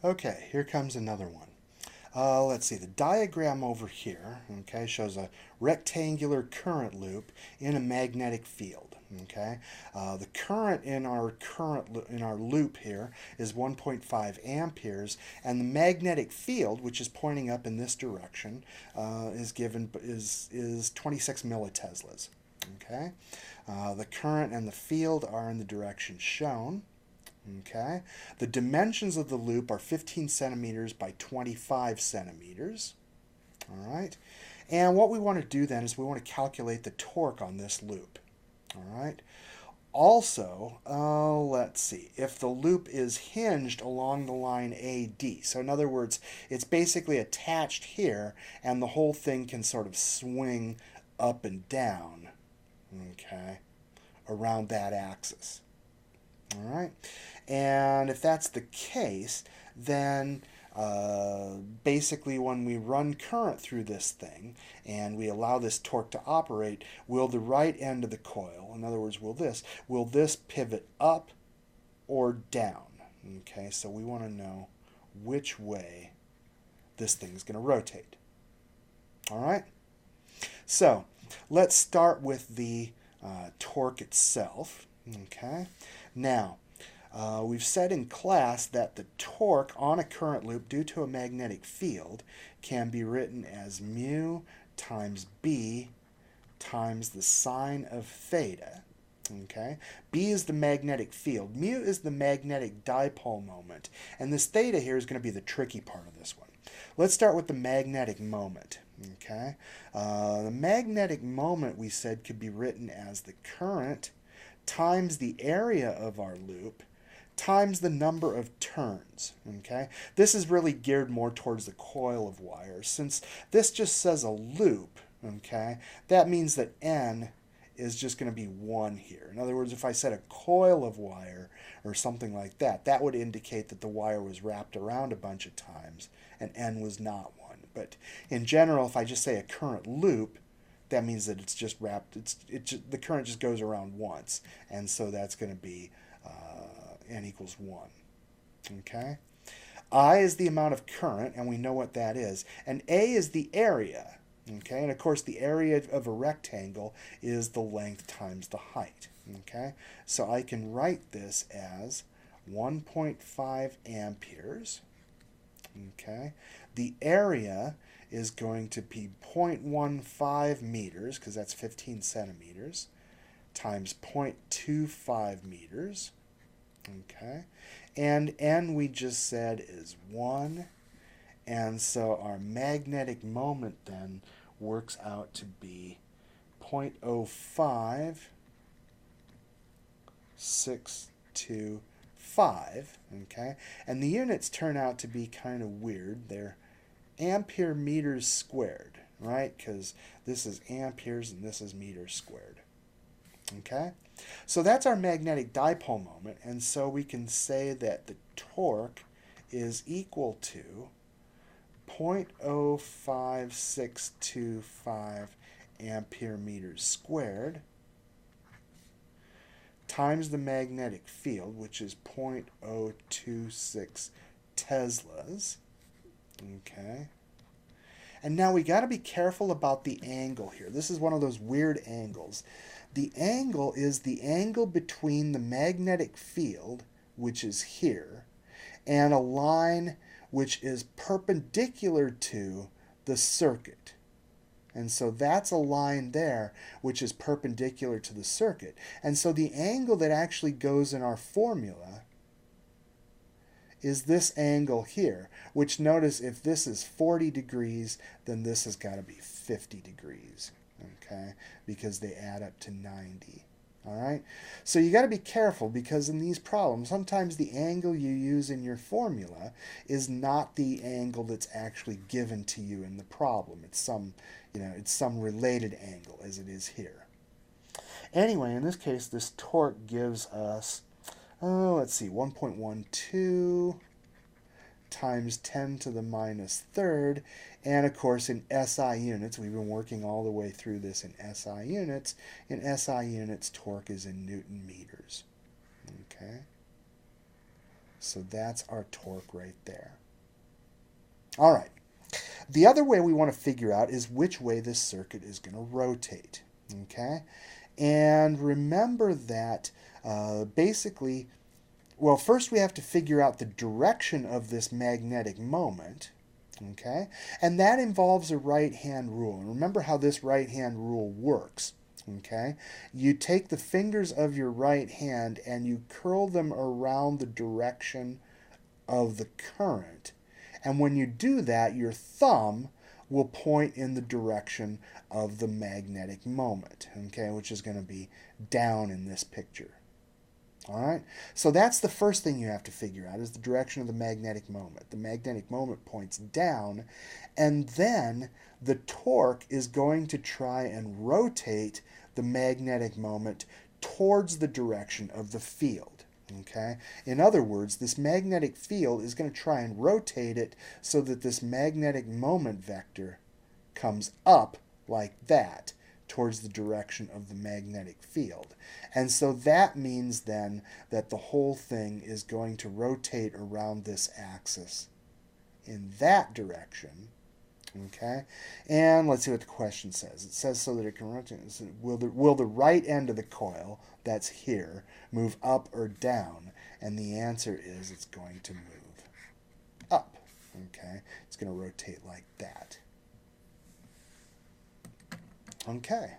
Okay, here comes another one. Let's see, the diagram over here, okay, shows a rectangular current loop in a magnetic field. Okay, the current in our loop here is 1.5 amperes, and the magnetic field, which is pointing up in this direction, is 26 milliteslas. Okay, the current and the field are in the direction shown. Okay, the dimensions of the loop are 15 centimeters by 25 centimeters. All right, and what we want to do then is we want to calculate the torque on this loop. All right, also, let's see, if the loop is hinged along the line AD, so in other words, it's basically attached here and the whole thing can sort of swing up and down, okay, around that axis. All right. And if that's the case, then basically when we run current through this thing and we allow this torque to operate, will the right end of the coil, in other words, will this pivot up or down? Okay, so we want to know which way this thing is going to rotate. All right. So let's start with the torque itself. Okay. Now, we've said in class that the torque on a current loop due to a magnetic field can be written as mu times B times the sine of theta. Okay, B is the magnetic field. Mu is the magnetic dipole moment. And this theta here is going to be the tricky part of this one. Let's start with the magnetic moment. Okay, the magnetic moment we said could be written as the current times the area of our loop times the number of turns. Okay, this is really geared more towards the coil of wires. Since this just says a loop, okay, that means that N is just going to be 1 here. In other words, if I said a coil of wire or something like that, that would indicate that the wire was wrapped around a bunch of times and N was not 1. But in general, if I just say a current loop, that means that it's just wrapped, the current just goes around once. And so that's going to be N equals 1. Okay? I is the amount of current, and we know what that is. And A is the area. Okay? And of course, the area of a rectangle is the length times the height. Okay? So I can write this as 1.5 amperes. Okay? The area is going to be 0.15 meters, because that's 15 centimeters, times 0.25 meters. Okay? And N we just said is 1. And so our magnetic moment then works out to be 0.05625. Okay? And the units turn out to be kind of weird. They're ampere meters squared, right? Because this is amperes and this is meters squared. Okay? So that's our magnetic dipole moment, and so we can say that the torque is equal to 0.05625 ampere meters squared times the magnetic field, which is 0.026 teslas. Okay. And now we got to be careful about the angle here. This is one of those weird angles. The angle is the angle between the magnetic field, which is here, and a line which is perpendicular to the circuit. And so that's a line there which is perpendicular to the circuit. And so the angle that actually goes in our formula is this angle here, which notice if this is 40 degrees, then this has got to be 50 degrees, okay, because they add up to 90. All right, so you got to be careful because in these problems, sometimes the angle you use in your formula is not the angle that's actually given to you in the problem. It's some, it's some related angle as it is here. Anyway, in this case, this torque gives us, let's see, 1.12 times 10 to the minus third. And of course, in SI units, we've been working all the way through this in SI units. In SI units, torque is in Newton meters. Okay? So that's our torque right there. All right. The other way we want to figure out is which way this circuit is going to rotate. Okay? And remember that basically, well, first we have to figure out the direction of this magnetic moment. Okay? And that involves a right-hand rule. And remember how this right-hand rule works. Okay? You take the fingers of your right hand and you curl them around the direction of the current. And when you do that, your thumb will point in the direction of the magnetic moment, okay, which is going to be down in this picture. All right, so that's the first thing you have to figure out is the direction of the magnetic moment. The magnetic moment points down, and then the torque is going to try and rotate the magnetic moment towards the direction of the field. Okay? In other words, this magnetic field is going to try and rotate it so that this magnetic moment vector comes up like that towards the direction of the magnetic field. And so that means then that the whole thing is going to rotate around this axis in that direction. Okay, and let's see what the question says. It says so that it can rotate. Will the right end of the coil, that's here, move up or down? And the answer is it's going to move up. Okay, it's going to rotate like that. Okay.